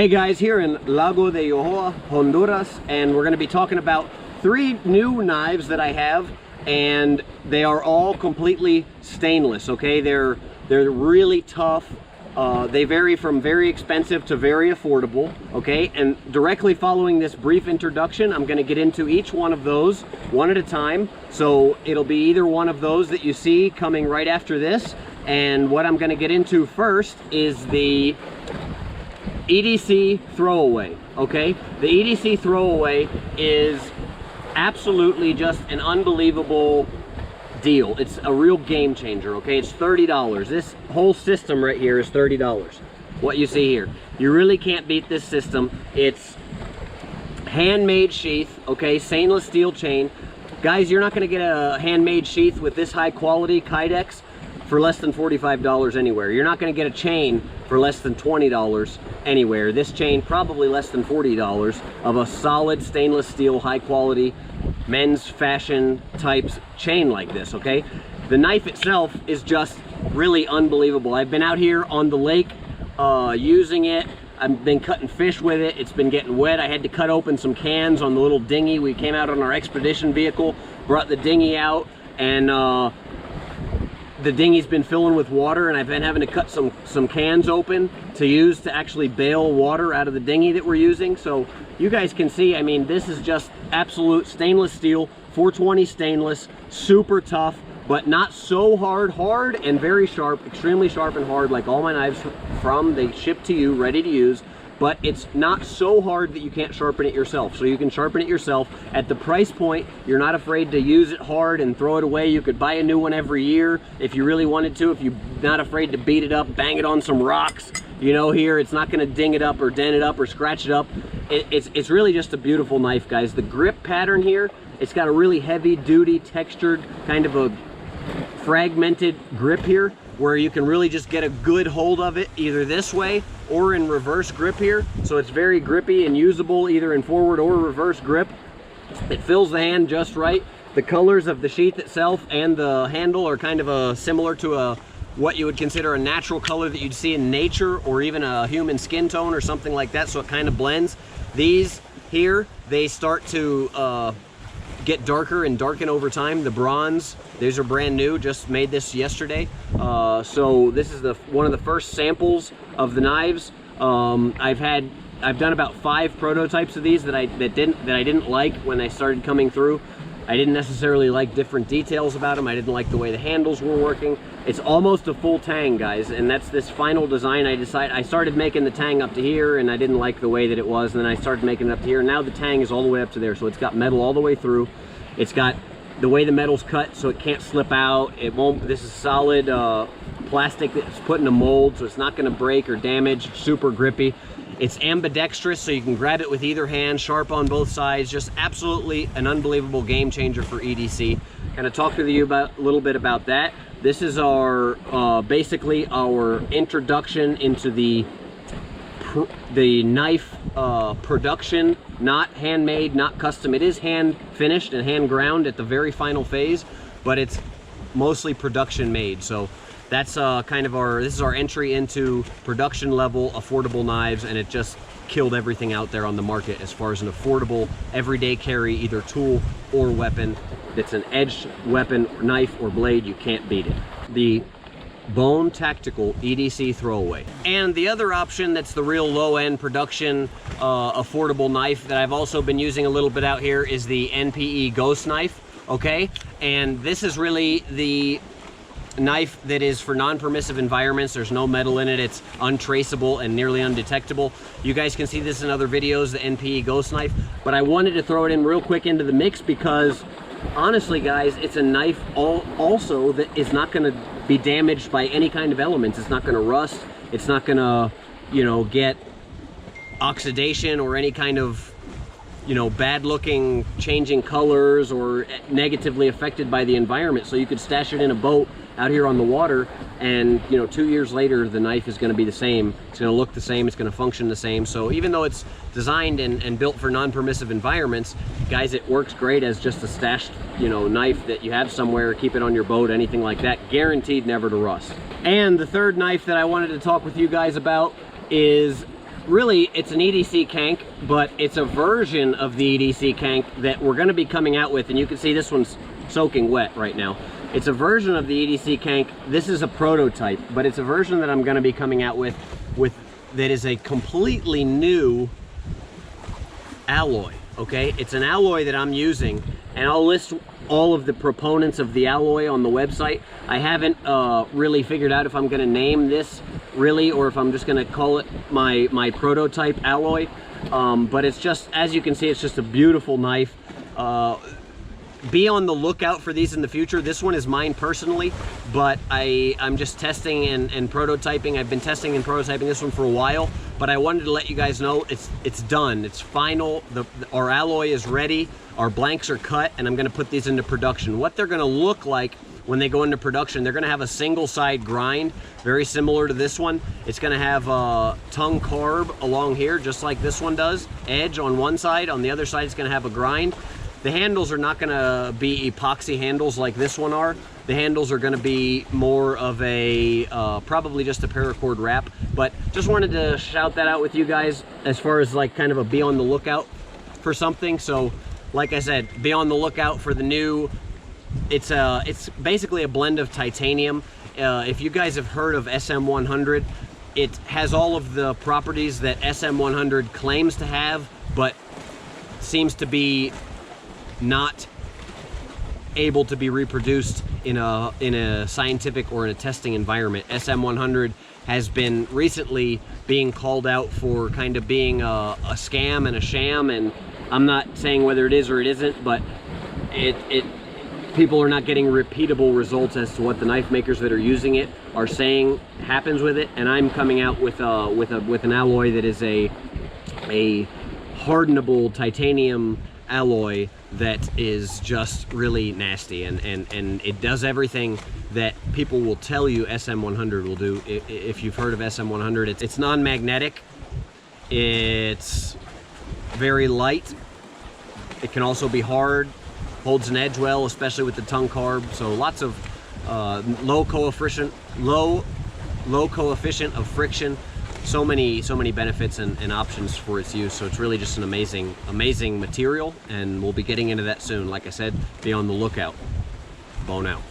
Hey guys, here in Lago de Yohoa, Honduras, and we're going to be talking about 3 new knives that I have, and they are all completely stainless. Okay, they're really tough. They vary from very expensive to very affordable. Okay, and directly following this brief introduction, I'm going to get into each one of those one at a time. So it'll be either one of those that you see coming right after this, and what I'm going to get into first is the EDC Throwaway. Okay, the EDC Throwaway is absolutely just an unbelievable deal. It's a real game changer. Okay, it's $30. This whole system right here is $30. What you see here, you really can't beat this system. It's handmade sheath. Okay, stainless steel chain. Guys, you're not going to get a handmade sheath with this high quality Kydex for less than $45 anywhere. You're not going to get a chain for less than $20 anywhere. This chain probably less than $40 of a solid stainless steel high quality men's fashion types chain like this. Okay, the knife itself is just really unbelievable. I've been out here on the lake using it. I've been cutting fish with it. It's been getting wet. I had to cut open some cans on the little dinghy. We came out on our expedition vehicle, brought the dinghy out, and the dinghy's been filling with water, and I've been having to cut some cans open to use to actually bail water out of the dinghy that we're using. So you guys can see, I mean, this is just absolute stainless steel, 420 stainless, super tough, but not so hard and very sharp, extremely sharp and hard like all my knives they ship to you ready to use. But it's not so hard that you can't sharpen it yourself. So you can sharpen it yourself at the price point. You're not afraid to use it hard and throw it away. You could buy a new one every year if you really wanted to. If you're not afraid to beat it up, bang it on some rocks, you know, here, it's not gonna ding it up or dent it up or scratch it up. It's really just a beautiful knife, guys. The grip pattern here, it's got a really heavy duty textured kind of a fragmented grip here, where you can really just get a good hold of it either this way or in reverse grip here. So it's very grippy and usable either in forward or reverse grip. It fills the hand just right. The colors of the sheath itself and the handle are kind of similar to what you would consider a natural color that you'd see in nature, or even a human skin tone or something like that, so it kind of blends. These here, they start to get darker and darken over time. The bronze, these are brand new, just made this yesterday. So this is one of the first samples of the knives. I've done about 5 prototypes of these that I didn't like when they started coming through. I didn't necessarily like different details about them. I didn't like the way the handles were working. It's almost a full tang, guys, and that's this final design. I started making the tang up to here, and I didn't like the way that it was, and then I started making it up to here, and now the tang is all the way up to there. So it's got metal all the way through. It's got the way the metal's cut, so it can't slip out. It won't. This is solid plastic that's put in a mold, so it's not going to break or damage. Super grippy. It's ambidextrous, so you can grab it with either hand, sharp on both sides. Just absolutely an unbelievable game changer for EDC. Kind of talk to you about a little bit about that. This is our basically our introduction into the knife production. Not handmade, not custom. It is hand finished and hand ground at the very final phase, but it's mostly production made. So that's kind of this is our entry into production level affordable knives, and it just killed everything out there on the market as far as an affordable everyday carry, either tool or weapon. That's an edged weapon, knife or blade. You can't beat it. The Bone Tactical EDC Throwaway. And the other option that's the real low-end production affordable knife that I've also been using a little bit out here is the NPE Ghost knife. Okay, and this is really the knife that is for non-permissive environments. There's no metal in it. It's untraceable and nearly undetectable. You guys can see this in other videos, the NPE Ghost knife, but I wanted to throw it in real quick into the mix because honestly, guys, it's a knife also that is not going to be damaged by any kind of elements. It's not going to rust. It's not going to, you know, get oxidation or any kind of, you know, bad looking changing colors or negatively affected by the environment. So you could stash it in a boat out here on the water, and you know, 2 years later the knife is going to be the same. It's going to look the same. It's going to function the same. So even though it's designed and built for non-permissive environments, guys, it works great as just a stashed, you know, knife that you have somewhere. Keep it on your boat, anything like that. Guaranteed never to rust. And the third knife that I wanted to talk with you guys about is really, it's an EDC Kank, but it's a version of the EDC Kank that we're going to be coming out with, and you can see this one's soaking wet right now. It's a version of the EDC Kank. This is a prototype, but it's a version that I'm going to be coming out with that is a completely new alloy. Okay, it's an alloy that I'm using, and I'll list all of the proponents of the alloy on the website. I haven't really figured out if I'm going to name this really, or if I'm just going to call it my prototype alloy. But it's just, as you can see, it's just a beautiful knife. Be on the lookout for these in the future. This one is mine personally, but I'm just testing and prototyping. I've been testing and prototyping this one for a while, but I wanted to let you guys know it's done. It's final. Our alloy is ready. Our blanks are cut, and I'm going to put these into production. What they're going to look like when they go into production, they're going to have a single side grind, very similar to this one. It's going to have a tongue carb along here, just like this one does. Edge on one side. On the other side, it's going to have a grind. The handles are not going to be epoxy handles like this one are. The handles are going to be more of a, probably just a paracord wrap. But just wanted to shout that out with you guys as far as like kind of a be on the lookout for something. So like I said, be on the lookout for the new, it's basically a blend of titanium. If you guys have heard of SM100, it has all of the properties that SM100 claims to have, but seems to be not able to be reproduced in a scientific or in a testing environment. SM100 has been recently being called out for kind of being a scam and a sham, and I'm not saying whether it is or it isn't, but people are not getting repeatable results as to what the knife makers that are using it are saying happens with it. And I'm coming out with an alloy that is a hardenable titanium alloy that is just really nasty, and it does everything that people will tell you SM100 will do. If you've heard of SM100, it's non-magnetic, it's very light, it can also be hard, holds an edge well, especially with the tongue carb. So lots of low coefficient of friction. So many benefits and options for its use. So it's really just an amazing material, and we'll be getting into that soon. Like I said, be on the lookout. Bone out.